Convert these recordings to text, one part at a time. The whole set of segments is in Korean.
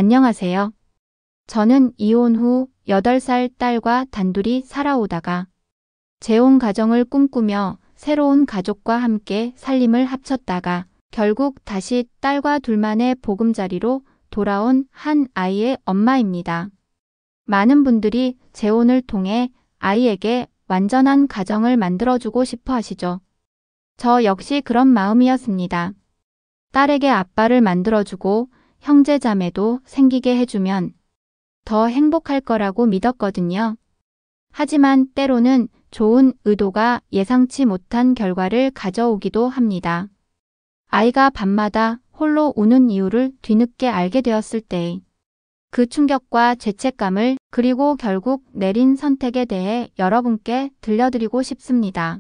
안녕하세요. 저는 이혼 후 8살 딸과 단둘이 살아오다가 재혼 가정을 꿈꾸며 새로운 가족과 함께 살림을 합쳤다가 결국 다시 딸과 둘만의 보금자리로 돌아온 한 아이의 엄마입니다. 많은 분들이 재혼을 통해 아이에게 완전한 가정을 만들어주고 싶어 하시죠. 저 역시 그런 마음이었습니다. 딸에게 아빠를 만들어주고 형제 자매도 생기게 해주면 더 행복할 거라고 믿었거든요. 하지만 때로는 좋은 의도가 예상치 못한 결과를 가져오기도 합니다. 아이가 밤마다 홀로 우는 이유를 뒤늦게 알게 되었을 때 그 충격과 죄책감을 그리고 결국 내린 선택에 대해 여러분께 들려드리고 싶습니다.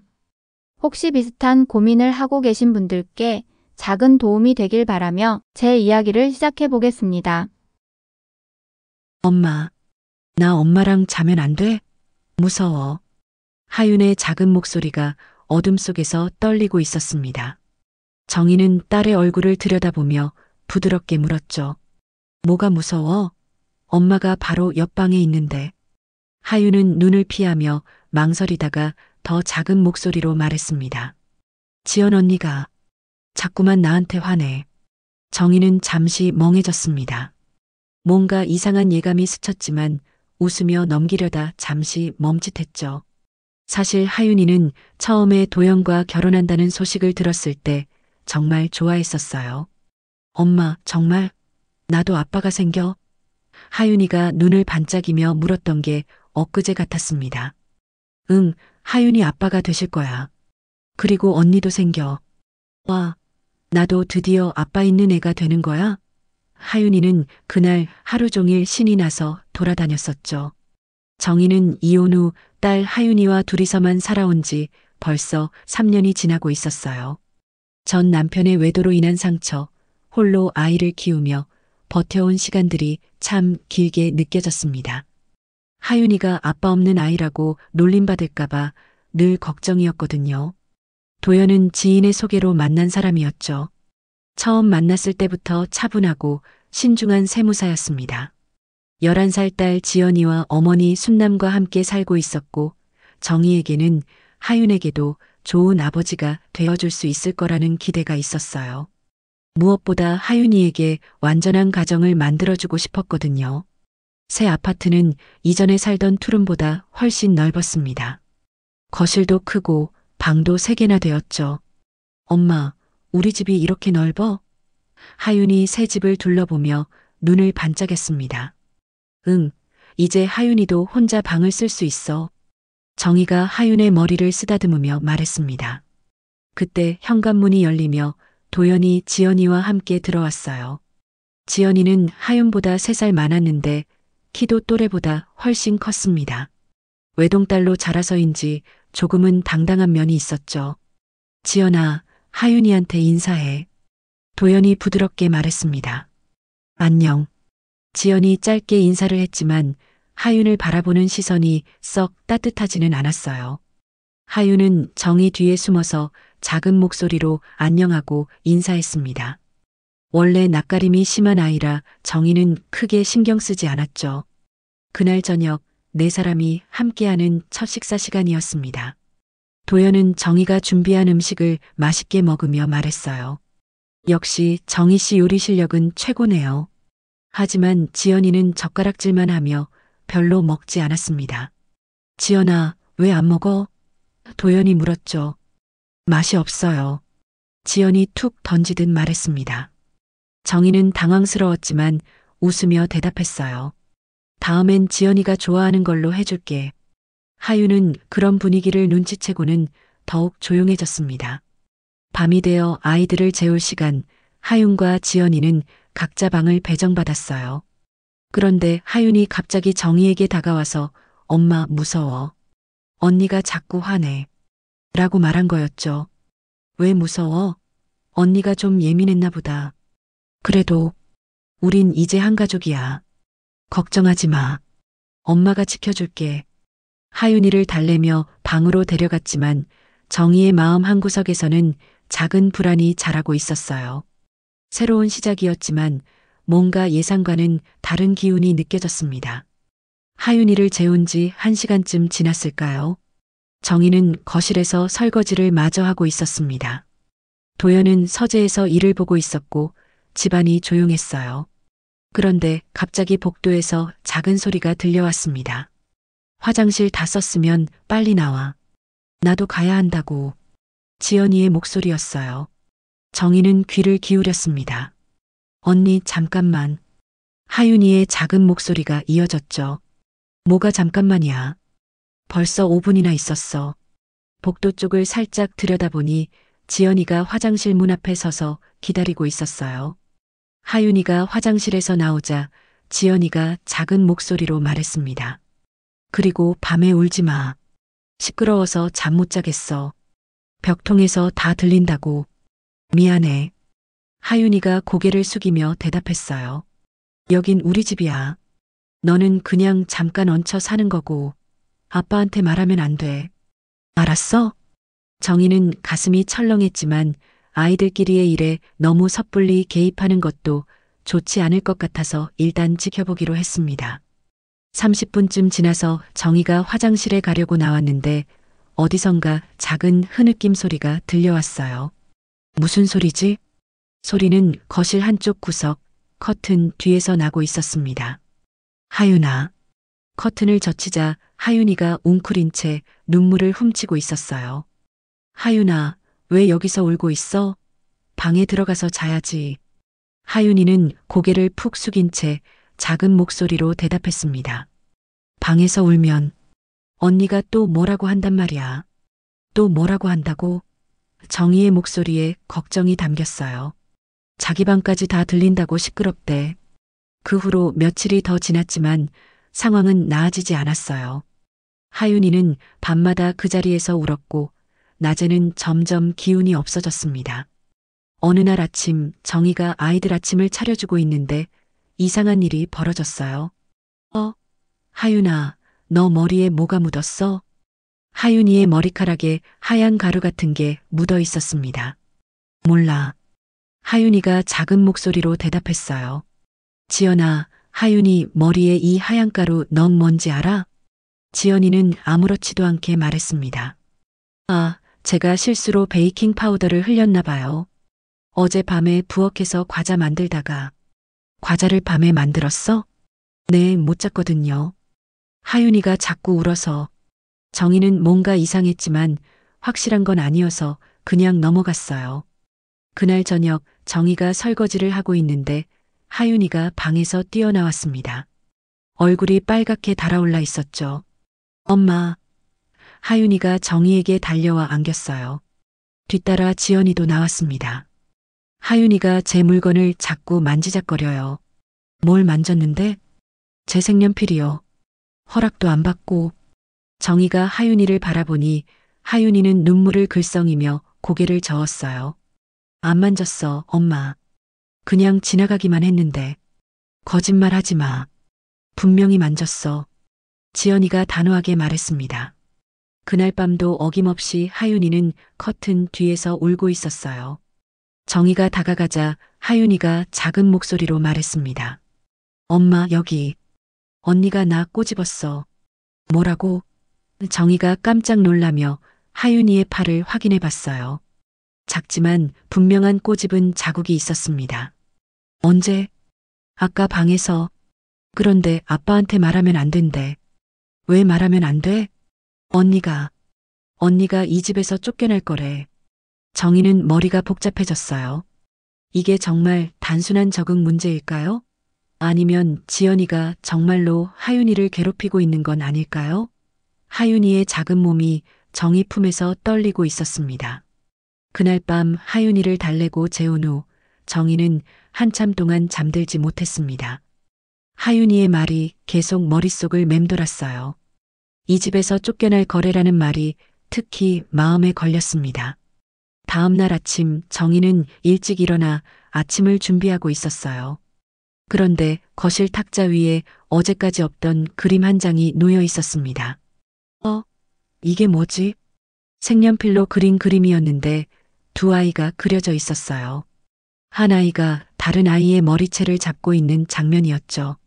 혹시 비슷한 고민을 하고 계신 분들께 작은 도움이 되길 바라며 제 이야기를 시작해 보겠습니다. 엄마, 나 엄마랑 자면 안 돼? 무서워. 하윤의 작은 목소리가 어둠 속에서 떨리고 있었습니다. 정희는 딸의 얼굴을 들여다보며 부드럽게 물었죠. 뭐가 무서워? 엄마가 바로 옆방에 있는데. 하윤은 눈을 피하며 망설이다가 더 작은 목소리로 말했습니다. 지연 언니가 자꾸만 나한테 화내. 정희는 잠시 멍해졌습니다. 뭔가 이상한 예감이 스쳤지만 웃으며 넘기려다 잠시 멈칫했죠. 사실 하윤이는 처음에 도연과 결혼한다는 소식을 들었을 때 정말 좋아했었어요. 엄마, 정말? 나도 아빠가 생겨? 하윤이가 눈을 반짝이며 물었던 게 엊그제 같았습니다. 응, 하윤이 아빠가 되실 거야. 그리고 언니도 생겨. 와, 나도 드디어 아빠 있는 애가 되는 거야? 하윤이는 그날 하루 종일 신이 나서 돌아다녔었죠. 정희는 이혼 후 딸 하윤이와 둘이서만 살아온 지 벌써 3년이 지나고 있었어요. 전 남편의 외도로 인한 상처, 홀로 아이를 키우며 버텨온 시간들이 참 길게 느껴졌습니다. 하윤이가 아빠 없는 아이라고 놀림받을까봐 늘 걱정이었거든요. 도연은 지인의 소개로 만난 사람이었죠. 처음 만났을 때부터 차분하고 신중한 세무사였습니다. 11살 딸 지연이와 어머니 순남과 함께 살고 있었고 정희에게는 하윤에게도 좋은 아버지가 되어줄 수 있을 거라는 기대가 있었어요. 무엇보다 하윤이에게 완전한 가정을 만들어주고 싶었거든요. 새 아파트는 이전에 살던 투룸보다 훨씬 넓었습니다. 거실도 크고 방도 3개나 되었죠. 엄마, 우리 집이 이렇게 넓어? 하윤이 새 집을 둘러보며 눈을 반짝였습니다. 응, 이제 하윤이도 혼자 방을 쓸 수 있어. 정희가 하윤의 머리를 쓰다듬으며 말했습니다. 그때 현관문이 열리며 도연이 지연이와 함께 들어왔어요. 지연이는 하윤보다 3살 많았는데 키도 또래보다 훨씬 컸습니다. 외동딸로 자라서인지 조금은 당당한 면이 있었죠. 지연아, 하윤이한테 인사해. 도연이 부드럽게 말했습니다. 안녕. 지연이 짧게 인사를 했지만 하윤을 바라보는 시선이 썩 따뜻하지는 않았어요. 하윤은 정희 뒤에 숨어서 작은 목소리로 안녕하고 인사했습니다. 원래 낯가림이 심한 아이라 정희는 크게 신경 쓰지 않았죠. 그날 저녁 4사람이 함께하는 첫 식사 시간이었습니다. 도연은 정희가 준비한 음식을 맛있게 먹으며 말했어요. 역시 정희 씨 요리 실력은 최고네요. 하지만 지연이는 젓가락질만 하며 별로 먹지 않았습니다. 지연아, 왜 안 먹어? 도연이 물었죠. 맛이 없어요. 지연이 툭 던지듯 말했습니다. 정희는 당황스러웠지만 웃으며 대답했어요. 다음엔 지연이가 좋아하는 걸로 해줄게. 하윤은 그런 분위기를 눈치채고는 더욱 조용해졌습니다. 밤이 되어 아이들을 재울 시간, 하윤과 지연이는 각자 방을 배정받았어요. 그런데 하윤이 갑자기 정희에게 다가와서 엄마 무서워. 언니가 자꾸 화내. 라고 말한 거였죠. 왜 무서워? 언니가 좀 예민했나 보다. 그래도 우린 이제 한 가족이야. 걱정하지 마. 엄마가 지켜줄게. 하윤이를 달래며 방으로 데려갔지만 정희의 마음 한구석에서는 작은 불안이 자라고 있었어요. 새로운 시작이었지만 뭔가 예상과는 다른 기운이 느껴졌습니다. 하윤이를 재운 지 1시간쯤 지났을까요? 정희는 거실에서 설거지를 마저 하고 있었습니다. 도연은 서재에서 일을 보고 있었고 집안이 조용했어요. 그런데 갑자기 복도에서 작은 소리가 들려왔습니다. 화장실 다 썼으면 빨리 나와. 나도 가야 한다고. 지연이의 목소리였어요. 정희는 귀를 기울였습니다. 언니 잠깐만. 하윤이의 작은 목소리가 이어졌죠. 뭐가 잠깐만이야. 벌써 5분이나 있었어. 복도 쪽을 살짝 들여다보니 지연이가 화장실 문 앞에 서서 기다리고 있었어요. 하윤이가 화장실에서 나오자 지연이가 작은 목소리로 말했습니다. 그리고 밤에 울지 마. 시끄러워서 잠 못 자겠어. 벽통에서 다 들린다고. 미안해. 하윤이가 고개를 숙이며 대답했어요. 여긴 우리 집이야. 너는 그냥 잠깐 얹혀 사는 거고 아빠한테 말하면 안 돼. 알았어? 정희는 가슴이 철렁했지만 아이들끼리의 일에 너무 섣불리 개입하는 것도 좋지 않을 것 같아서 일단 지켜보기로 했습니다. 30분쯤 지나서 정희가 화장실에 가려고 나왔는데 어디선가 작은 흐느낌 소리가 들려왔어요. 무슨 소리지? 소리는 거실 한쪽 구석, 커튼 뒤에서 나고 있었습니다. 하윤아. 커튼을 젖히자 하윤이가 웅크린 채 눈물을 훔치고 있었어요. 하윤아, 왜 여기서 울고 있어? 방에 들어가서 자야지. 하윤이는 고개를 푹 숙인 채 작은 목소리로 대답했습니다. 방에서 울면 언니가 또 뭐라고 한단 말이야. 또 뭐라고 한다고? 정희의 목소리에 걱정이 담겼어요. 자기 방까지 다 들린다고 시끄럽대. 그 후로 며칠이 더 지났지만 상황은 나아지지 않았어요. 하윤이는 밤마다 그 자리에서 울었고 낮에는 점점 기운이 없어졌습니다. 어느 날 아침 정희가 아이들 아침을 차려주고 있는데 이상한 일이 벌어졌어요. 하윤아, 너 머리에 뭐가 묻었어? 하윤이의 머리카락에 하얀 가루 같은 게 묻어 있었습니다. 몰라. 하윤이가 작은 목소리로 대답했어요. 지연아, 하윤이 머리에 이 하얀 가루 넌 뭔지 알아? 지연이는 아무렇지도 않게 말했습니다. 아, 제가 실수로 베이킹 파우더를 흘렸나 봐요. 어젯밤에 부엌에서 과자 만들다가. 과자를 밤에 만들었어? 네, 못 잤거든요. 하윤이가 자꾸 울어서. 정희는 뭔가 이상했지만 확실한 건 아니어서 그냥 넘어갔어요. 그날 저녁 정희가 설거지를 하고 있는데 하윤이가 방에서 뛰어나왔습니다. 얼굴이 빨갛게 달아올라 있었죠. 엄마. 하윤이가 정희에게 달려와 안겼어요. 뒤따라 지연이도 나왔습니다. 하윤이가 제 물건을 자꾸 만지작거려요. 뭘 만졌는데? 제 색연필이요. 허락도 안 받고. 정희가 하윤이를 바라보니 하윤이는 눈물을 글썽이며 고개를 저었어요. 안 만졌어, 엄마. 그냥 지나가기만 했는데. 거짓말 하지 마. 분명히 만졌어. 지연이가 단호하게 말했습니다. 그날 밤도 어김없이 하윤이는 커튼 뒤에서 울고 있었어요. 정희가 다가가자 하윤이가 작은 목소리로 말했습니다. 엄마, 여기. 언니가 나 꼬집었어. 뭐라고? 정희가 깜짝 놀라며 하윤이의 팔을 확인해 봤어요. 작지만 분명한 꼬집은 자국이 있었습니다. 언제? 아까 방에서. 그런데 아빠한테 말하면 안 된대. 왜 말하면 안 돼? 언니가 이 집에서 쫓겨날 거래. 정희는 머리가 복잡해졌어요. 이게 정말 단순한 적응 문제일까요? 아니면 지연이가 정말로 하윤이를 괴롭히고 있는 건 아닐까요? 하윤이의 작은 몸이 정희 품에서 떨리고 있었습니다. 그날 밤 하윤이를 달래고 재운 후 정희는 한참 동안 잠들지 못했습니다. 하윤이의 말이 계속 머릿속을 맴돌았어요. 이 집에서 쫓겨날 거래라는 말이 특히 마음에 걸렸습니다. 다음 날 아침 정희는 일찍 일어나 아침을 준비하고 있었어요. 그런데 거실 탁자 위에 어제까지 없던 그림 한 장이 놓여 있었습니다. 이게 뭐지? 색연필로 그린 그림이었는데 두 아이가 그려져 있었어요. 한 아이가 다른 아이의 머리채를 잡고 있는 장면이었죠.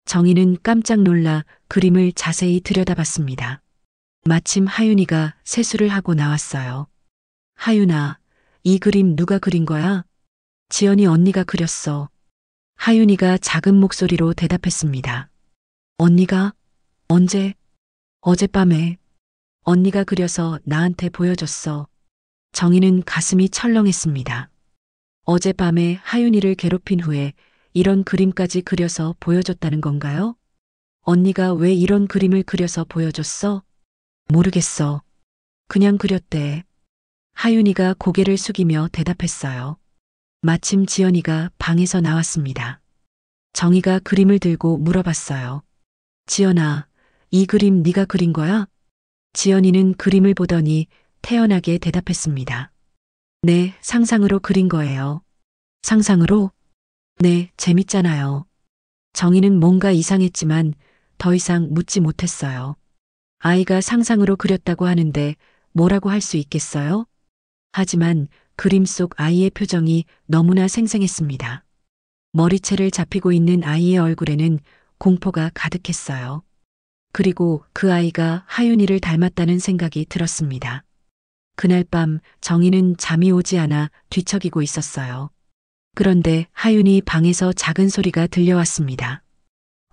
정희는 깜짝 놀라 그림을 자세히 들여다봤습니다. 마침 하윤이가 세수를 하고 나왔어요. 하윤아, 이 그림 누가 그린 거야? 지연이 언니가 그렸어. 하윤이가 작은 목소리로 대답했습니다. 언니가? 언제? 어젯밤에. 언니가 그려서 나한테 보여줬어. 정희는 가슴이 철렁했습니다. 어젯밤에 하윤이를 괴롭힌 후에 이런 그림까지 그려서 보여줬다는 건가요? 언니가 왜 이런 그림을 그려서 보여줬어? 모르겠어. 그냥 그렸대. 하윤이가 고개를 숙이며 대답했어요. 마침 지연이가 방에서 나왔습니다. 정희가 그림을 들고 물어봤어요. 지연아, 이 그림 네가 그린 거야? 지연이는 그림을 보더니 태연하게 대답했습니다. 네, 상상으로 그린 거예요. 상상으로? 네, 재밌잖아요. 정희는 뭔가 이상했지만 더 이상 묻지 못했어요. 아이가 상상으로 그렸다고 하는데 뭐라고 할 수 있겠어요? 하지만 그림 속 아이의 표정이 너무나 생생했습니다. 머리채를 잡히고 있는 아이의 얼굴에는 공포가 가득했어요. 그리고 그 아이가 하윤이를 닮았다는 생각이 들었습니다. 그날 밤 정희는 잠이 오지 않아 뒤척이고 있었어요. 그런데 하윤이 방에서 작은 소리가 들려왔습니다.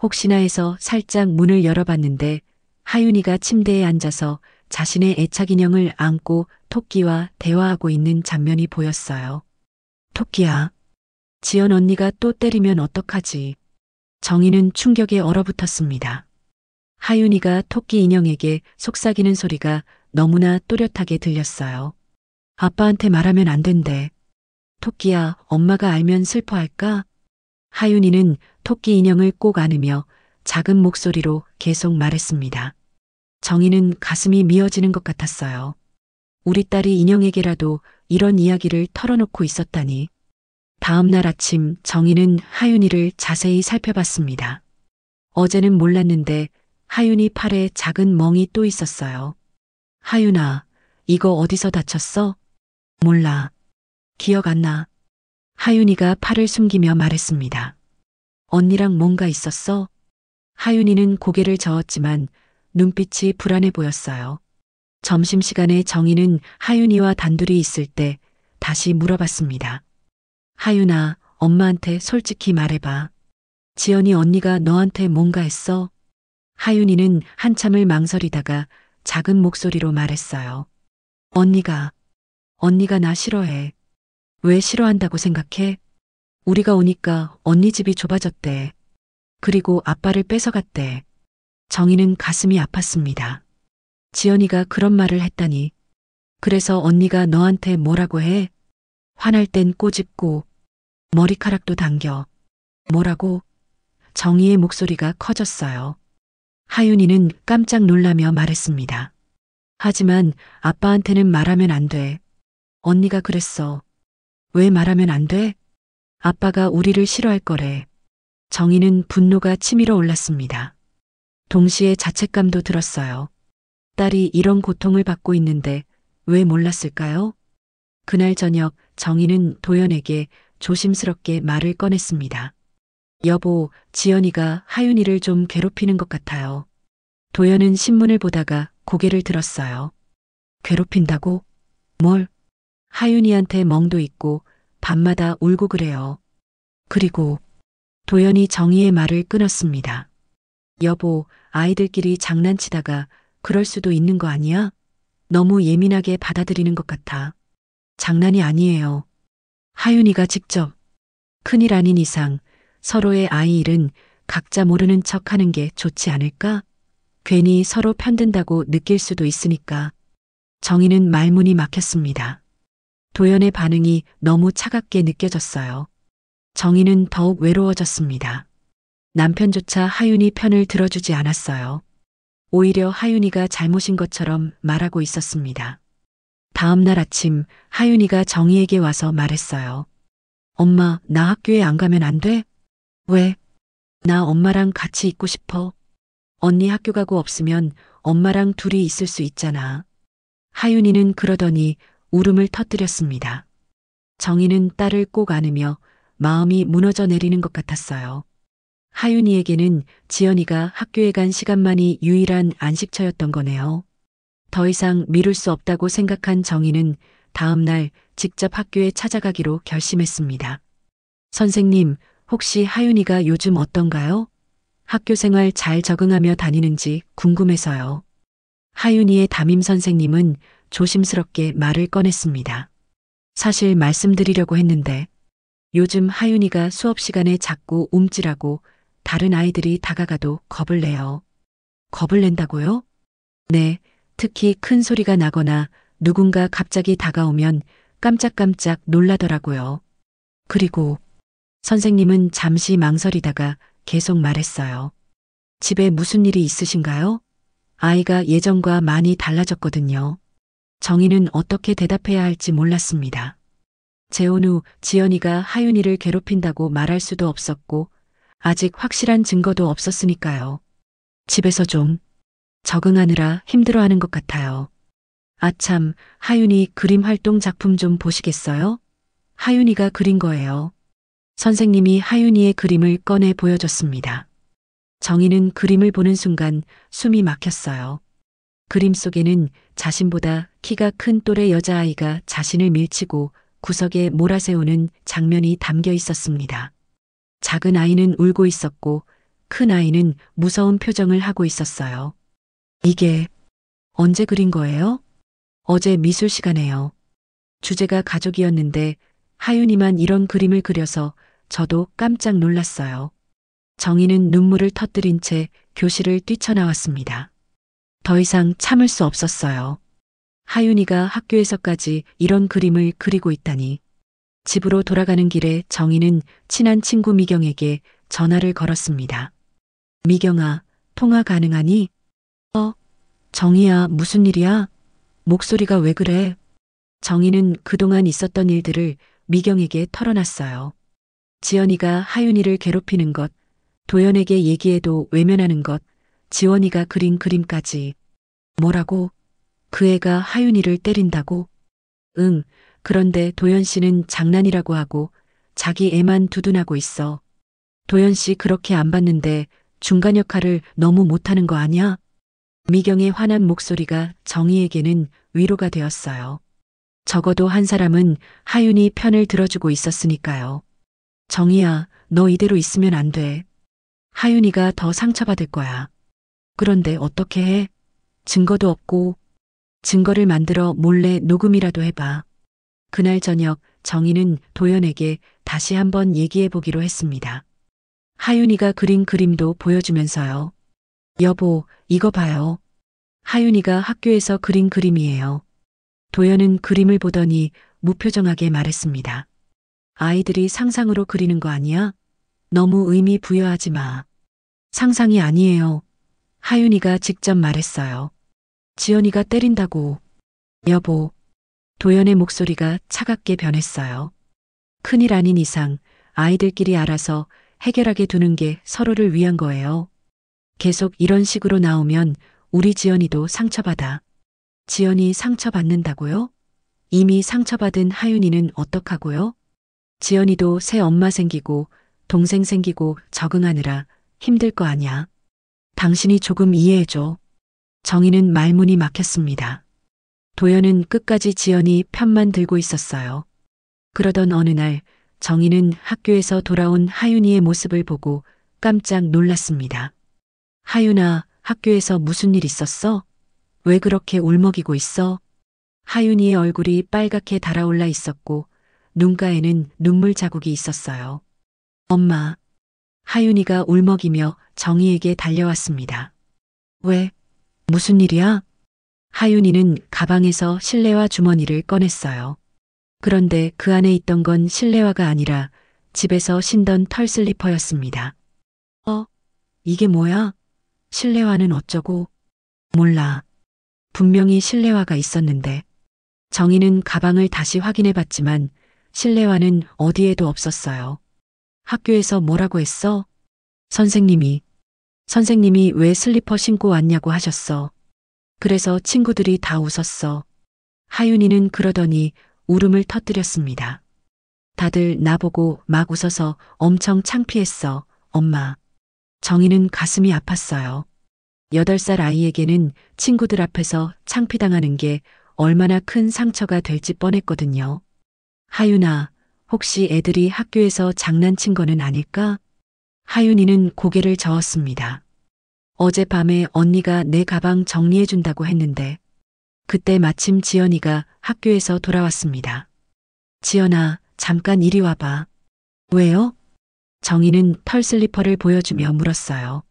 혹시나 해서 살짝 문을 열어봤는데 하윤이가 침대에 앉아서 자신의 애착 인형을 안고 토끼와 대화하고 있는 장면이 보였어요. 토끼야, 지연 언니가 또 때리면 어떡하지? 정희는 충격에 얼어붙었습니다. 하윤이가 토끼 인형에게 속삭이는 소리가 너무나 또렷하게 들렸어요. 아빠한테 말하면 안 된대. 토끼야, 엄마가 알면 슬퍼할까? 하윤이는 토끼 인형을 꼭 안으며 작은 목소리로 계속 말했습니다. 정희는 가슴이 미어지는 것 같았어요. 우리 딸이 인형에게라도 이런 이야기를 털어놓고 있었다니. 다음 날 아침 정희는 하윤이를 자세히 살펴봤습니다. 어제는 몰랐는데 하윤이 팔에 작은 멍이 또 있었어요. 하윤아, 이거 어디서 다쳤어? 몰라. 기억 안 나. 하윤이가 팔을 숨기며 말했습니다. 언니랑 뭔가 있었어? 하윤이는 고개를 저었지만 눈빛이 불안해 보였어요. 점심시간에 정희는 하윤이와 단둘이 있을 때 다시 물어봤습니다. 하윤아, 엄마한테 솔직히 말해봐. 지연이 언니가 너한테 뭔가 했어? 하윤이는 한참을 망설이다가 작은 목소리로 말했어요. 언니가 나 싫어해. 왜 싫어한다고 생각해? 우리가 오니까 언니 집이 좁아졌대. 그리고 아빠를 뺏어갔대. 정희는 가슴이 아팠습니다. 지연이가 그런 말을 했다니. 그래서 언니가 너한테 뭐라고 해? 화날 땐 꼬집고 머리카락도 당겨. 뭐라고? 정희의 목소리가 커졌어요. 하윤이는 깜짝 놀라며 말했습니다. 하지만 아빠한테는 말하면 안 돼. 언니가 그랬어. 왜 말하면 안 돼? 아빠가 우리를 싫어할 거래. 정희는 분노가 치밀어 올랐습니다. 동시에 자책감도 들었어요. 딸이 이런 고통을 받고 있는데 왜 몰랐을까요? 그날 저녁 정희는 도연에게 조심스럽게 말을 꺼냈습니다. 여보, 지연이가 하윤이를 좀 괴롭히는 것 같아요. 도연은 신문을 보다가 고개를 들었어요. 괴롭힌다고? 뭘? 하윤이한테 멍도 있고 밤마다 울고 그래요. 그리고 도연이 정희의 말을 끊었습니다. 여보, 아이들끼리 장난치다가 그럴 수도 있는 거 아니야? 너무 예민하게 받아들이는 것 같아. 장난이 아니에요. 하윤이가 직접. 큰일 아닌 이상 서로의 아이 일은 각자 모르는 척 하는 게 좋지 않을까? 괜히 서로 편든다고 느낄 수도 있으니까. 정희는 말문이 막혔습니다. 도연의 반응이 너무 차갑게 느껴졌어요. 정희는 더욱 외로워졌습니다. 남편조차 하윤이 편을 들어주지 않았어요. 오히려 하윤이가 잘못인 것처럼 말하고 있었습니다. 다음 날 아침 하윤이가 정희에게 와서 말했어요. 엄마, 나 학교에 안 가면 안 돼? 왜? 나 엄마랑 같이 있고 싶어. 언니 학교 가고 없으면 엄마랑 둘이 있을 수 있잖아. 하윤이는 그러더니 울음을 터뜨렸습니다. 정희는 딸을 꼭 안으며 마음이 무너져 내리는 것 같았어요. 하윤이에게는 지연이가 학교에 간 시간만이 유일한 안식처였던 거네요. 더 이상 미룰 수 없다고 생각한 정희는 다음 날 직접 학교에 찾아가기로 결심했습니다. 선생님, 혹시 하윤이가 요즘 어떤가요? 학교 생활 잘 적응하며 다니는지 궁금해서요. 하윤이의 담임 선생님은 조심스럽게 말을 꺼냈습니다. 사실 말씀드리려고 했는데 요즘 하윤이가 수업 시간에 자꾸 움찔하고 다른 아이들이 다가가도 겁을 내요. 겁을 낸다고요? 네, 특히 큰 소리가 나거나 누군가 갑자기 다가오면 깜짝깜짝 놀라더라고요. 그리고 선생님은 잠시 망설이다가 계속 말했어요. 집에 무슨 일이 있으신가요? 아이가 예전과 많이 달라졌거든요. 정희는 어떻게 대답해야 할지 몰랐습니다. 재혼 후 지연이가 하윤이를 괴롭힌다고 말할 수도 없었고 아직 확실한 증거도 없었으니까요. 집에서 좀 적응하느라 힘들어하는 것 같아요. 아참, 하윤이 그림 활동 작품 좀 보시겠어요? 하윤이가 그린 거예요. 선생님이 하윤이의 그림을 꺼내 보여줬습니다. 정희는 그림을 보는 순간 숨이 막혔어요. 그림 속에는 자신보다 키가 큰 또래 여자아이가 자신을 밀치고 구석에 몰아세우는 장면이 담겨 있었습니다. 작은 아이는 울고 있었고 큰 아이는 무서운 표정을 하고 있었어요. 이게 언제 그린 거예요? 어제 미술 시간에요. 주제가 가족이었는데 하윤이만 이런 그림을 그려서 저도 깜짝 놀랐어요. 정희는 눈물을 터뜨린 채 교실을 뛰쳐나왔습니다. 더 이상 참을 수 없었어요. 하윤이가 학교에서까지 이런 그림을 그리고 있다니. 집으로 돌아가는 길에 정희는 친한 친구 미경에게 전화를 걸었습니다. 미경아, 통화 가능하니? 정희야, 무슨 일이야? 목소리가 왜 그래? 정희는 그동안 있었던 일들을 미경에게 털어놨어요. 지연이가 하윤이를 괴롭히는 것, 도연에게 얘기해도 외면하는 것, 지원이가 그린 그림까지. 뭐라고? 그 애가 하윤이를 때린다고? 응, 그런데 도연 씨는 장난이라고 하고 자기 애만 두둔하고 있어. 도연 씨 그렇게 안 봤는데 중간 역할을 너무 못하는 거 아니야? 미경의 화난 목소리가 정희에게는 위로가 되었어요. 적어도 한 사람은 하윤이 편을 들어주고 있었으니까요. 정희야, 너 이대로 있으면 안 돼. 하윤이가 더 상처받을 거야. 그런데 어떻게 해? 증거도 없고. 증거를 만들어 몰래 녹음이라도 해봐. 그날 저녁 정희는 도연에게 다시 한번 얘기해 보기로 했습니다. 하윤이가 그린 그림도 보여주면서요. 여보, 이거 봐요. 하윤이가 학교에서 그린 그림이에요. 도연은 그림을 보더니 무표정하게 말했습니다. 아이들이 상상으로 그리는 거 아니야? 너무 의미 부여하지 마. 상상이 아니에요. 하윤이가 직접 말했어요. 지연이가 때린다고. 여보. 도연의 목소리가 차갑게 변했어요. 큰일 아닌 이상 아이들끼리 알아서 해결하게 두는 게 서로를 위한 거예요. 계속 이런 식으로 나오면 우리 지연이도 상처받아. 지연이 상처받는다고요? 이미 상처받은 하윤이는 어떡하고요? 지연이도 새 엄마 생기고 동생 생기고 적응하느라 힘들 거 아냐. 당신이 조금 이해해줘. 정희는 말문이 막혔습니다. 도연은 끝까지 지연이 편만 들고 있었어요. 그러던 어느 날 정희는 학교에서 돌아온 하윤이의 모습을 보고 깜짝 놀랐습니다. 하윤아, 학교에서 무슨 일 있었어? 왜 그렇게 울먹이고 있어? 하윤이의 얼굴이 빨갛게 달아올라 있었고 눈가에는 눈물 자국이 있었어요. 엄마. 하윤이가 울먹이며 정희에게 달려왔습니다. 왜? 무슨 일이야? 하윤이는 가방에서 실내화 주머니를 꺼냈어요. 그런데 그 안에 있던 건 실내화가 아니라 집에서 신던 털 슬리퍼였습니다. 이게 뭐야? 실내화는 어쩌고? 몰라. 분명히 실내화가 있었는데. 정희는 가방을 다시 확인해 봤지만 실내화는 어디에도 없었어요. 학교에서 뭐라고 했어? 선생님이 왜 슬리퍼 신고 왔냐고 하셨어. 그래서 친구들이 다 웃었어. 하윤이는 그러더니 울음을 터뜨렸습니다. 다들 나보고 막 웃어서 엄청 창피했어, 엄마. 정희는 가슴이 아팠어요. 8살 아이에게는 친구들 앞에서 창피당하는 게 얼마나 큰 상처가 될지 뻔했거든요. 하윤아, 혹시 애들이 학교에서 장난친 거는 아닐까? 하윤이는 고개를 저었습니다. 어젯밤에 언니가 내 가방 정리해준다고 했는데, 그때 마침 지연이가 학교에서 돌아왔습니다. 지연아, 잠깐 이리 와봐. 왜요? 정희는 털 슬리퍼를 보여주며 물었어요.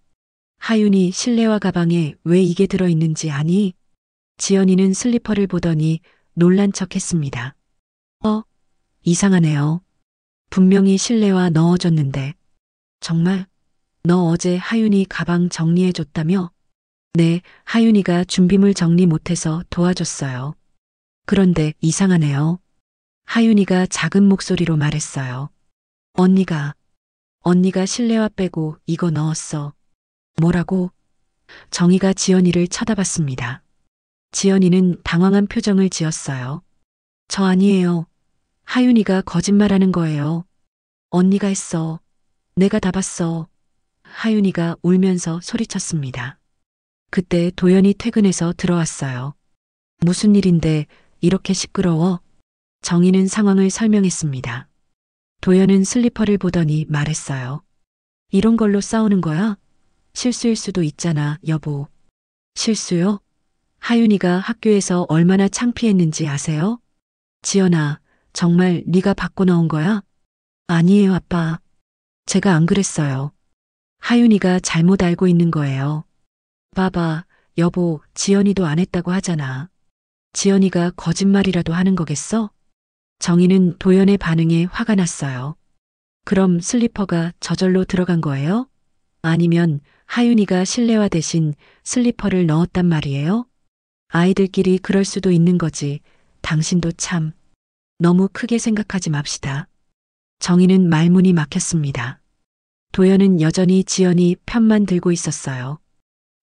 하윤이 실내화 가방에 왜 이게 들어있는지 아니? 지연이는 슬리퍼를 보더니 놀란 척 했습니다. 이상하네요. 분명히 실내화 넣어줬는데. 정말? 너 어제 하윤이 가방 정리해줬다며? 네, 하윤이가 준비물 정리 못해서 도와줬어요. 그런데 이상하네요. 하윤이가 작은 목소리로 말했어요. 언니가 실내화 빼고 이거 넣었어. 뭐라고? 정희가 지연이를 쳐다봤습니다. 지연이는 당황한 표정을 지었어요. 저 아니에요. 하윤이가 거짓말하는 거예요. 언니가 했어. 내가 다 봤어. 하윤이가 울면서 소리쳤습니다. 그때 도연이 퇴근해서 들어왔어요. 무슨 일인데 이렇게 시끄러워? 정희는 상황을 설명했습니다. 도연은 슬리퍼를 보더니 말했어요. 이런 걸로 싸우는 거야? 실수일 수도 있잖아, 여보. 실수요? 하윤이가 학교에서 얼마나 창피했는지 아세요? 지연아, 정말 네가 바꿔 넣은 거야? 아니에요, 아빠. 제가 안 그랬어요. 하윤이가 잘못 알고 있는 거예요. 봐봐, 여보, 지연이도 안 했다고 하잖아. 지연이가 거짓말이라도 하는 거겠어? 정희는 도연의 반응에 화가 났어요. 그럼 슬리퍼가 저절로 들어간 거예요? 아니면 하윤이가 실내화 대신 슬리퍼를 넣었단 말이에요? 아이들끼리 그럴 수도 있는 거지. 당신도 참. 너무 크게 생각하지 맙시다. 정희는 말문이 막혔습니다. 도연은 여전히 지연이 편만 들고 있었어요.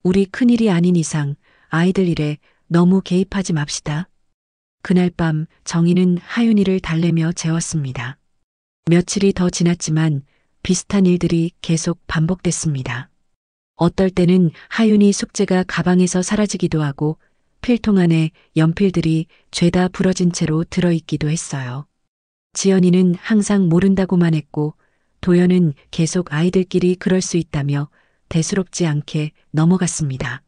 우리 큰일이 아닌 이상 아이들 일에 너무 개입하지 맙시다. 그날 밤 정희는 하윤이를 달래며 재웠습니다. 며칠이 더 지났지만 비슷한 일들이 계속 반복됐습니다. 어떨 때는 하윤이 숙제가 가방에서 사라지기도 하고 필통 안에 연필들이 죄다 부러진 채로 들어있기도 했어요. 지연이는 항상 모른다고만 했고 도연은 계속 아이들끼리 그럴 수 있다며 대수롭지 않게 넘어갔습니다.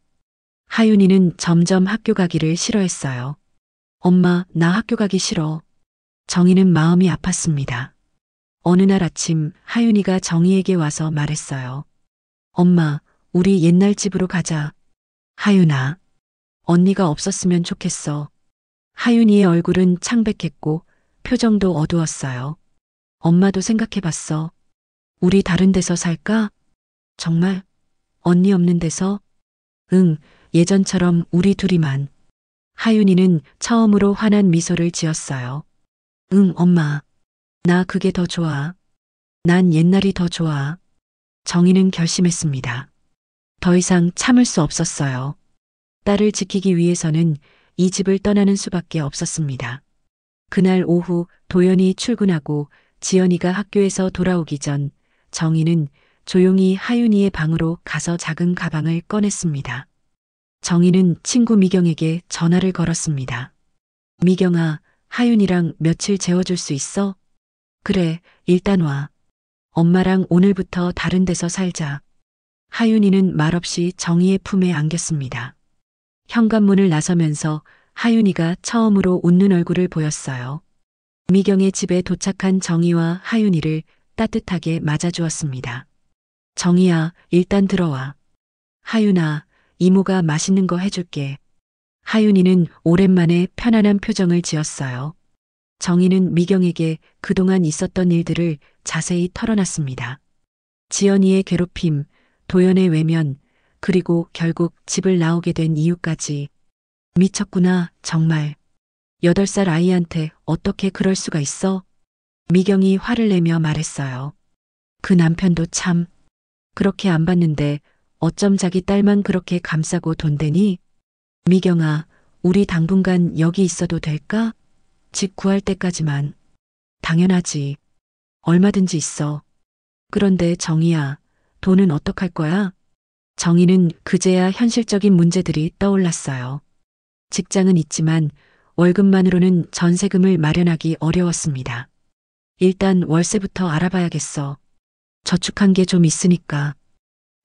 하윤이는 점점 학교 가기를 싫어했어요. 엄마, 나 학교 가기 싫어. 정희는 마음이 아팠습니다. 어느 날 아침 하윤이가 정희에게 와서 말했어요. 엄마, 우리 옛날 집으로 가자. 하윤아, 언니가 없었으면 좋겠어. 하윤이의 얼굴은 창백했고 표정도 어두웠어요. 엄마도 생각해봤어. 우리 다른 데서 살까? 정말? 언니 없는 데서? 응, 예전처럼 우리 둘이만. 하윤이는 처음으로 환한 미소를 지었어요. 응, 엄마. 나 그게 더 좋아. 난 옛날이 더 좋아. 정희는 결심했습니다. 더 이상 참을 수 없었어요. 딸을 지키기 위해서는 이 집을 떠나는 수밖에 없었습니다. 그날 오후 도연이 출근하고 지연이가 학교에서 돌아오기 전 정희는 조용히 하윤이의 방으로 가서 작은 가방을 꺼냈습니다. 정희는 친구 미경에게 전화를 걸었습니다. 미경아, 하윤이랑 며칠 재워줄 수 있어? 그래, 일단 와. 엄마랑 오늘부터 다른 데서 살자. 하윤이는 말없이 정희의 품에 안겼습니다. 현관문을 나서면서 하윤이가 처음으로 웃는 얼굴을 보였어요. 미경의 집에 도착한 정희와 하윤이를 따뜻하게 맞아주었습니다. 정희야, 일단 들어와. 하윤아, 이모가 맛있는 거 해줄게. 하윤이는 오랜만에 편안한 표정을 지었어요. 정희는 미경에게 그동안 있었던 일들을 자세히 털어놨습니다. 지연이의 괴롭힘, 도연의 외면, 그리고 결국 집을 나오게 된 이유까지. 미쳤구나, 정말. 8살 아이한테 어떻게 그럴 수가 있어? 미경이 화를 내며 말했어요. 그 남편도 참. 그렇게 안 봤는데 어쩜 자기 딸만 그렇게 감싸고 돈대니? 미경아, 우리 당분간 여기 있어도 될까? 집 구할 때까지만. 당연하지. 얼마든지 있어. 그런데 정희야, 돈은 어떡할 거야? 정희는 그제야 현실적인 문제들이 떠올랐어요. 직장은 있지만 월급만으로는 전세금을 마련하기 어려웠습니다. 일단 월세부터 알아봐야겠어. 저축한 게 좀 있으니까.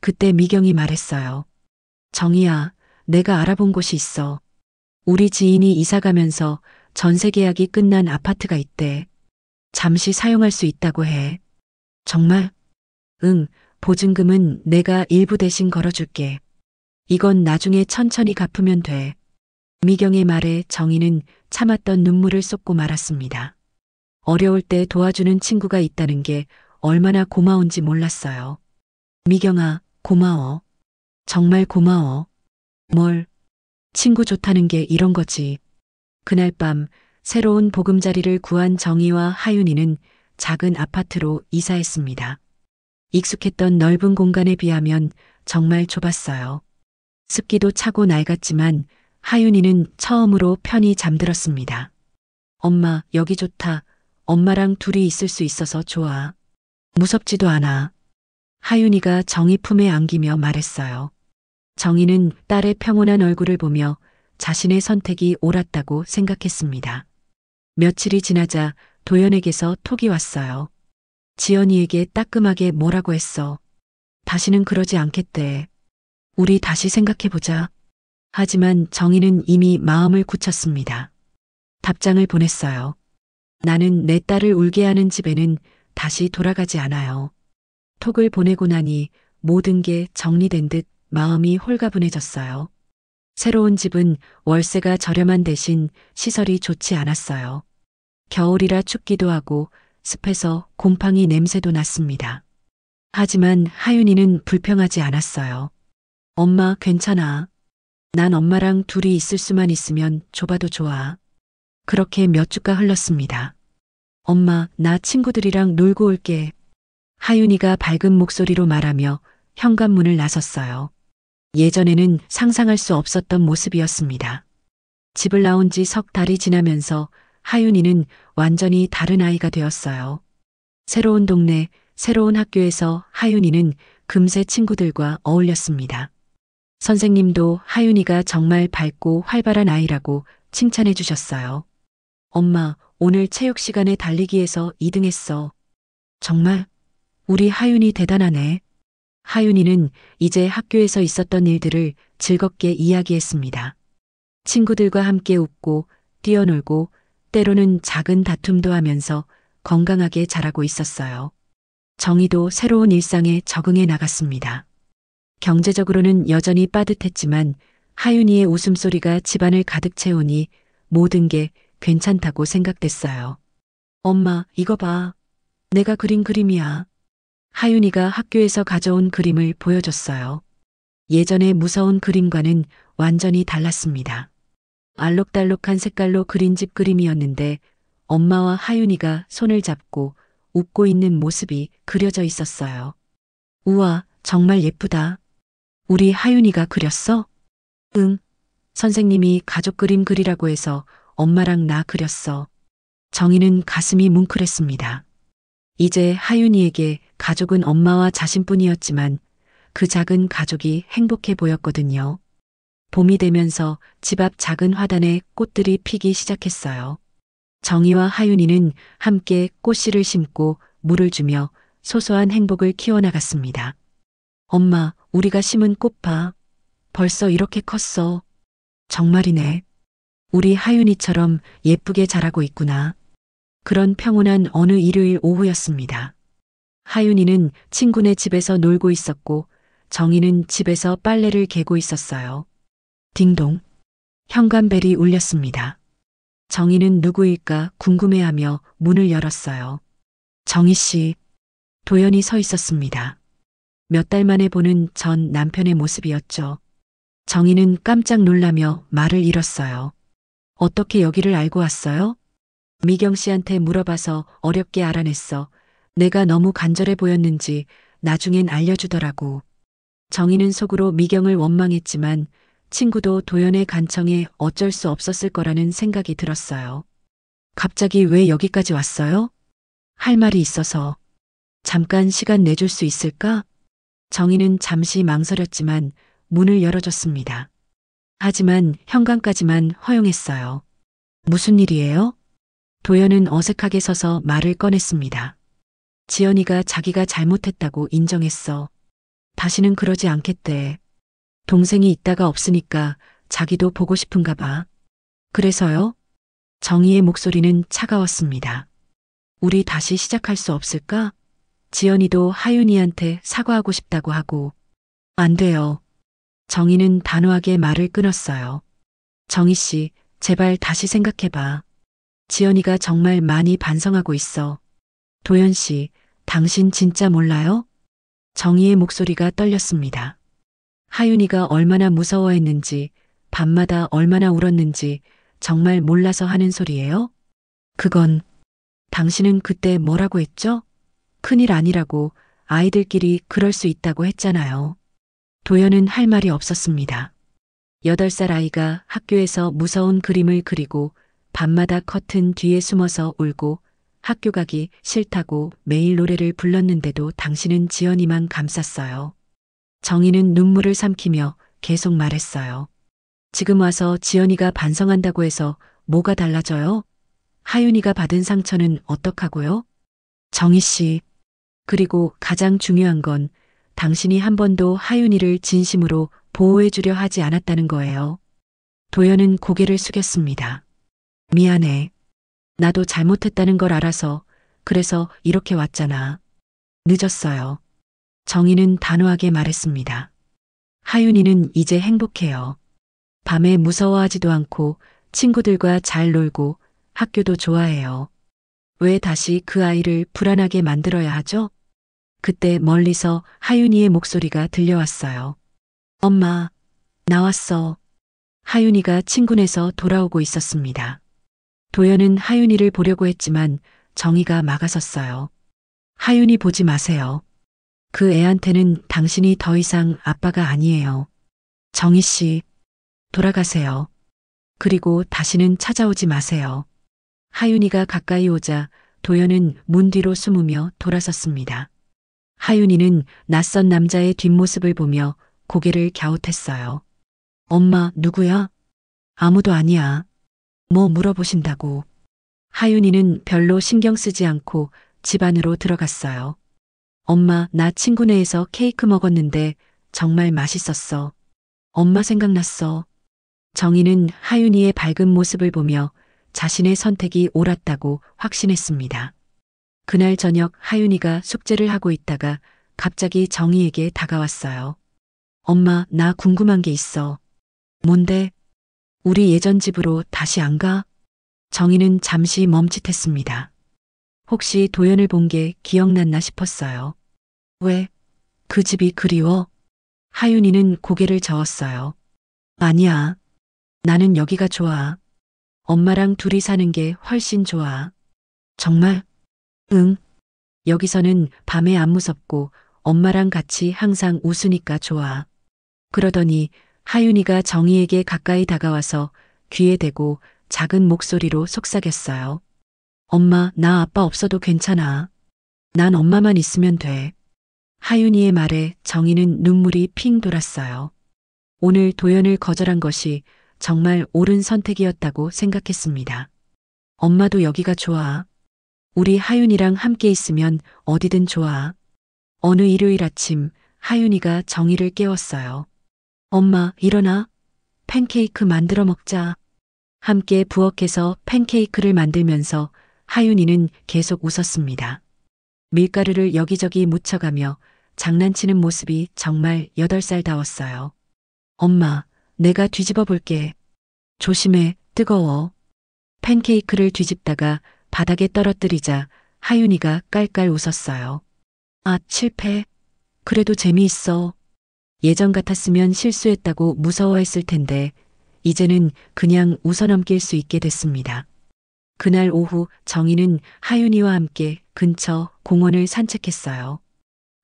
그때 미경이 말했어요. 정희야, 내가 알아본 곳이 있어. 우리 지인이 이사 가면서 전세 계약이 끝난 아파트가 있대. 잠시 사용할 수 있다고 해. 정말? 응, 보증금은 내가 일부 대신 걸어줄게. 이건 나중에 천천히 갚으면 돼. 미경의 말에 정희는 참았던 눈물을 쏟고 말았습니다. 어려울 때 도와주는 친구가 있다는 게 얼마나 고마운지 몰랐어요. 미경아, 고마워. 정말 고마워. 뭘? 친구 좋다는 게 이런 거지. 그날 밤 새로운 보금자리를 구한 정희와 하윤이는 작은 아파트로 이사했습니다. 익숙했던 넓은 공간에 비하면 정말 좁았어요. 습기도 차고 낡았지만 하윤이는 처음으로 편히 잠들었습니다. 엄마, 여기 좋다. 엄마랑 둘이 있을 수 있어서 좋아. 무섭지도 않아. 하윤이가 정희 품에 안기며 말했어요. 정희는 딸의 평온한 얼굴을 보며 자신의 선택이 옳았다고 생각했습니다. 며칠이 지나자 도연에게서 톡이 왔어요. 지연이에게 따끔하게 뭐라고 했어. 다시는 그러지 않겠대. 우리 다시 생각해보자. 하지만 정희는 이미 마음을 굳혔습니다. 답장을 보냈어요. 나는 내 딸을 울게 하는 집에는 다시 돌아가지 않아요. 톡을 보내고 나니 모든 게 정리된 듯 마음이 홀가분해졌어요. 새로운 집은 월세가 저렴한 대신 시설이 좋지 않았어요. 겨울이라 춥기도 하고 습해서 곰팡이 냄새도 났습니다. 하지만 하윤이는 불평하지 않았어요. 엄마, 괜찮아. 난 엄마랑 둘이 있을 수만 있으면 좁아도 좋아. 그렇게 몇 주가 흘렀습니다. 엄마, 나 친구들이랑 놀고 올게. 하윤이가 밝은 목소리로 말하며 현관문을 나섰어요. 예전에는 상상할 수 없었던 모습이었습니다. 집을 나온 지 석 달이 지나면서 하윤이는 완전히 다른 아이가 되었어요. 새로운 동네, 새로운 학교에서 하윤이는 금세 친구들과 어울렸습니다. 선생님도 하윤이가 정말 밝고 활발한 아이라고 칭찬해 주셨어요. 엄마, 오늘 체육 시간에 달리기에서 2등했어. 정말? 우리 하윤이 대단하네. 하윤이는 이제 학교에서 있었던 일들을 즐겁게 이야기했습니다. 친구들과 함께 웃고 뛰어놀고 때로는 작은 다툼도 하면서 건강하게 자라고 있었어요. 정희도 새로운 일상에 적응해 나갔습니다. 경제적으로는 여전히 빠듯했지만 하윤이의 웃음소리가 집안을 가득 채우니 모든 게 괜찮다고 생각됐어요. 엄마, 이거 봐. 내가 그린 그림이야. 하윤이가 학교에서 가져온 그림을 보여줬어요. 예전의 무서운 그림과는 완전히 달랐습니다. 알록달록한 색깔로 그린 집 그림이었는데 엄마와 하윤이가 손을 잡고 웃고 있는 모습이 그려져 있었어요. 우와, 정말 예쁘다. 우리 하윤이가 그렸어? 응. 선생님이 가족 그림 그리라고 해서 엄마랑 나 그렸어. 정희는 가슴이 뭉클했습니다. 이제 하윤이에게 가족은 엄마와 자신뿐이었지만 그 작은 가족이 행복해 보였거든요. 봄이 되면서 집 앞 작은 화단에 꽃들이 피기 시작했어요. 정희와 하윤이는 함께 꽃씨를 심고 물을 주며 소소한 행복을 키워나갔습니다. 엄마, 우리가 심은 꽃 봐. 벌써 이렇게 컸어. 정말이네. 우리 하윤이처럼 예쁘게 자라고 있구나. 그런 평온한 어느 일요일 오후였습니다. 하윤이는 친구네 집에서 놀고 있었고 정희는 집에서 빨래를 개고 있었어요. 딩동. 현관벨이 울렸습니다. 정희는 누구일까 궁금해하며 문을 열었어요. 정희 씨. 도연이 서 있었습니다. 몇 달 만에 보는 전 남편의 모습이었죠. 정희는 깜짝 놀라며 말을 잃었어요. 어떻게 여기를 알고 왔어요? 미경 씨한테 물어봐서 어렵게 알아냈어. 내가 너무 간절해 보였는지 나중엔 알려주더라고. 정희는 속으로 미경을 원망했지만 친구도 도연의 간청에 어쩔 수 없었을 거라는 생각이 들었어요. 갑자기 왜 여기까지 왔어요? 할 말이 있어서. 잠깐 시간 내줄 수 있을까? 정희는 잠시 망설였지만 문을 열어줬습니다. 하지만 현관까지만 허용했어요. 무슨 일이에요? 도연은 어색하게 서서 말을 꺼냈습니다. 지연이가 자기가 잘못했다고 인정했어. 다시는 그러지 않겠대. 동생이 있다가 없으니까 자기도 보고 싶은가 봐. 그래서요? 정희의 목소리는 차가웠습니다. 우리 다시 시작할 수 없을까? 지연이도 하윤이한테 사과하고 싶다고 하고. 안 돼요. 정희는 단호하게 말을 끊었어요. 정희 씨, 제발 다시 생각해봐. 지연이가 정말 많이 반성하고 있어. 도연 씨, 당신 진짜 몰라요? 정희의 목소리가 떨렸습니다. 하윤이가 얼마나 무서워했는지, 밤마다 얼마나 울었는지 정말 몰라서 하는 소리예요? 그건 당신은 그때 뭐라고 했죠? 큰일 아니라고 아이들끼리 그럴 수 있다고 했잖아요. 도연은 할 말이 없었습니다. 8살 아이가 학교에서 무서운 그림을 그리고 밤마다 커튼 뒤에 숨어서 울고 학교 가기 싫다고 매일 노래를 불렀는데도 당신은 지연이만 감쌌어요. 정희는 눈물을 삼키며 계속 말했어요. 지금 와서 지연이가 반성한다고 해서 뭐가 달라져요? 하윤이가 받은 상처는 어떡하고요? 정희 씨, 그리고 가장 중요한 건 당신이 한 번도 하윤이를 진심으로 보호해주려 하지 않았다는 거예요. 도연은 고개를 숙였습니다. 미안해. 나도 잘못했다는 걸 알아서 그래서 이렇게 왔잖아. 늦었어요. 정희는 단호하게 말했습니다. 하윤이는 이제 행복해요. 밤에 무서워하지도 않고 친구들과 잘 놀고 학교도 좋아해요. 왜 다시 그 아이를 불안하게 만들어야 하죠? 그때 멀리서 하윤이의 목소리가 들려왔어요. 엄마, 나왔어. 하윤이가 친구네서 돌아오고 있었습니다. 도연은 하윤이를 보려고 했지만 정희가 막아섰어요. 하윤이 보지 마세요. 그 애한테는 당신이 더 이상 아빠가 아니에요. 정희 씨, 돌아가세요. 그리고 다시는 찾아오지 마세요. 하윤이가 가까이 오자 도연은 문 뒤로 숨으며 돌아섰습니다. 하윤이는 낯선 남자의 뒷모습을 보며 고개를 갸웃했어요. 엄마, 누구야? 아무도 아니야. 뭐 물어보신다고. 하윤이는 별로 신경 쓰지 않고 집 안으로 들어갔어요. 엄마, 나 친구네에서 케이크 먹었는데 정말 맛있었어. 엄마 생각났어. 정희는 하윤이의 밝은 모습을 보며 자신의 선택이 옳았다고 확신했습니다. 그날 저녁 하윤이가 숙제를 하고 있다가 갑자기 정희에게 다가왔어요. 엄마, 나 궁금한 게 있어. 뭔데? 우리 예전 집으로 다시 안 가? 정희는 잠시 멈칫했습니다. 혹시 도연을 본 게 기억났나 싶었어요. 왜? 그 집이 그리워? 하윤이는 고개를 저었어요. 아니야. 나는 여기가 좋아. 엄마랑 둘이 사는 게 훨씬 좋아. 정말? 응. 여기서는 밤에 안 무섭고 엄마랑 같이 항상 웃으니까 좋아. 그러더니 하윤이가 정희에게 가까이 다가와서 귀에 대고 작은 목소리로 속삭였어요. 엄마, 나 아빠 없어도 괜찮아. 난 엄마만 있으면 돼. 하윤이의 말에 정희는 눈물이 핑 돌았어요. 오늘 도연을 거절한 것이 정말 옳은 선택이었다고 생각했습니다. 엄마도 여기가 좋아. 우리 하윤이랑 함께 있으면 어디든 좋아. 어느 일요일 아침 하윤이가 정희를 깨웠어요. 엄마, 일어나. 팬케이크 만들어 먹자. 함께 부엌에서 팬케이크를 만들면서 하윤이는 계속 웃었습니다. 밀가루를 여기저기 묻혀가며 장난치는 모습이 정말 8살다웠어요. 엄마, 내가 뒤집어 볼게. 조심해, 뜨거워. 팬케이크를 뒤집다가 바닥에 떨어뜨리자 하윤이가 깔깔 웃었어요. 아, 실패. 그래도 재미있어. 예전 같았으면 실수했다고 무서워했을 텐데 이제는 그냥 웃어넘길 수 있게 됐습니다. 그날 오후 정희는 하윤이와 함께 근처 공원을 산책했어요.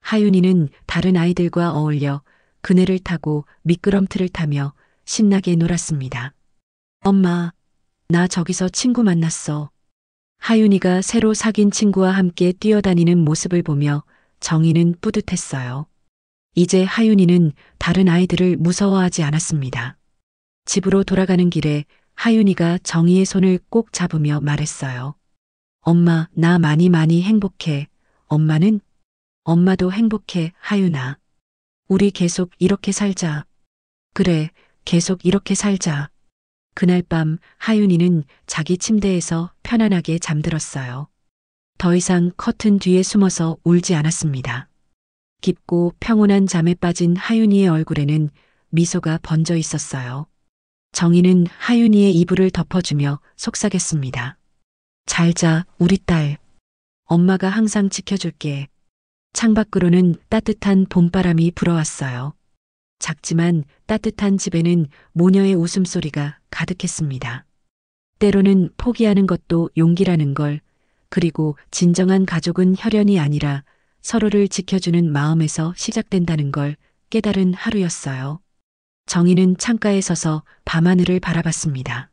하윤이는 다른 아이들과 어울려 그네를 타고 미끄럼틀을 타며 신나게 놀았습니다. 엄마, 나 저기서 친구 만났어. 하윤이가 새로 사귄 친구와 함께 뛰어다니는 모습을 보며 정희는 뿌듯했어요. 이제 하윤이는 다른 아이들을 무서워하지 않았습니다. 집으로 돌아가는 길에 하윤이가 정희의 손을 꼭 잡으며 말했어요. 엄마, 나 많이 행복해. 엄마는? 엄마도 행복해, 하윤아. 우리 계속 이렇게 살자. 그래, 계속 이렇게 살자. 그날 밤 하윤이는 자기 침대에서 편안하게 잠들었어요. 더 이상 커튼 뒤에 숨어서 울지 않았습니다. 깊고 평온한 잠에 빠진 하윤이의 얼굴에는 미소가 번져 있었어요. 정희는 하윤이의 이불을 덮어주며 속삭였습니다. 잘 자, 우리 딸. 엄마가 항상 지켜줄게. 창밖으로는 따뜻한 봄바람이 불어왔어요. 작지만 따뜻한 집에는 모녀의 웃음소리가 가득했습니다. 때로는 포기하는 것도 용기라는 걸, 그리고 진정한 가족은 혈연이 아니라 서로를 지켜주는 마음에서 시작된다는 걸 깨달은 하루였어요. 정희는 창가에 서서 밤하늘을 바라봤습니다.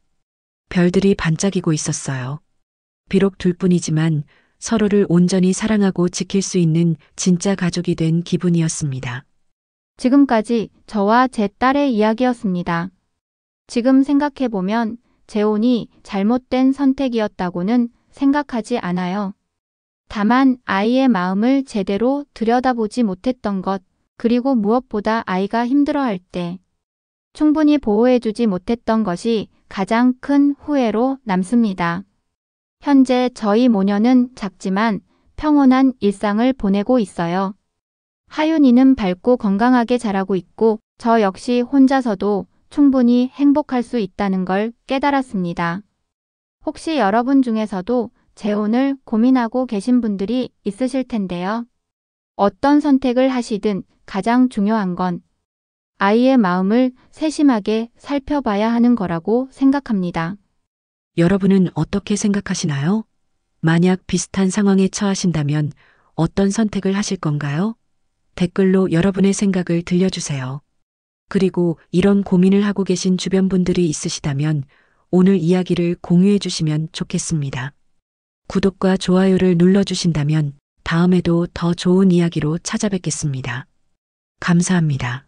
별들이 반짝이고 있었어요. 비록 둘뿐이지만 서로를 온전히 사랑하고 지킬 수 있는 진짜 가족이 된 기분이었습니다. 지금까지 저와 제 딸의 이야기였습니다. 지금 생각해보면 재혼이 잘못된 선택이었다고는 생각하지 않아요. 다만 아이의 마음을 제대로 들여다보지 못했던 것, 그리고 무엇보다 아이가 힘들어할 때 충분히 보호해주지 못했던 것이 가장 큰 후회로 남습니다. 현재 저희 모녀는 작지만 평온한 일상을 보내고 있어요. 하윤이는 밝고 건강하게 자라고 있고 저 역시 혼자서도 충분히 행복할 수 있다는 걸 깨달았습니다. 혹시 여러분 중에서도 재혼을 고민하고 계신 분들이 있으실 텐데요. 어떤 선택을 하시든 가장 중요한 건 아이의 마음을 세심하게 살펴봐야 하는 거라고 생각합니다. 여러분은 어떻게 생각하시나요? 만약 비슷한 상황에 처하신다면 어떤 선택을 하실 건가요? 댓글로 여러분의 생각을 들려주세요. 그리고 이런 고민을 하고 계신 주변 분들이 있으시다면 오늘 이야기를 공유해 주시면 좋겠습니다. 구독과 좋아요를 눌러주신다면 다음에도 더 좋은 이야기로 찾아뵙겠습니다. 감사합니다.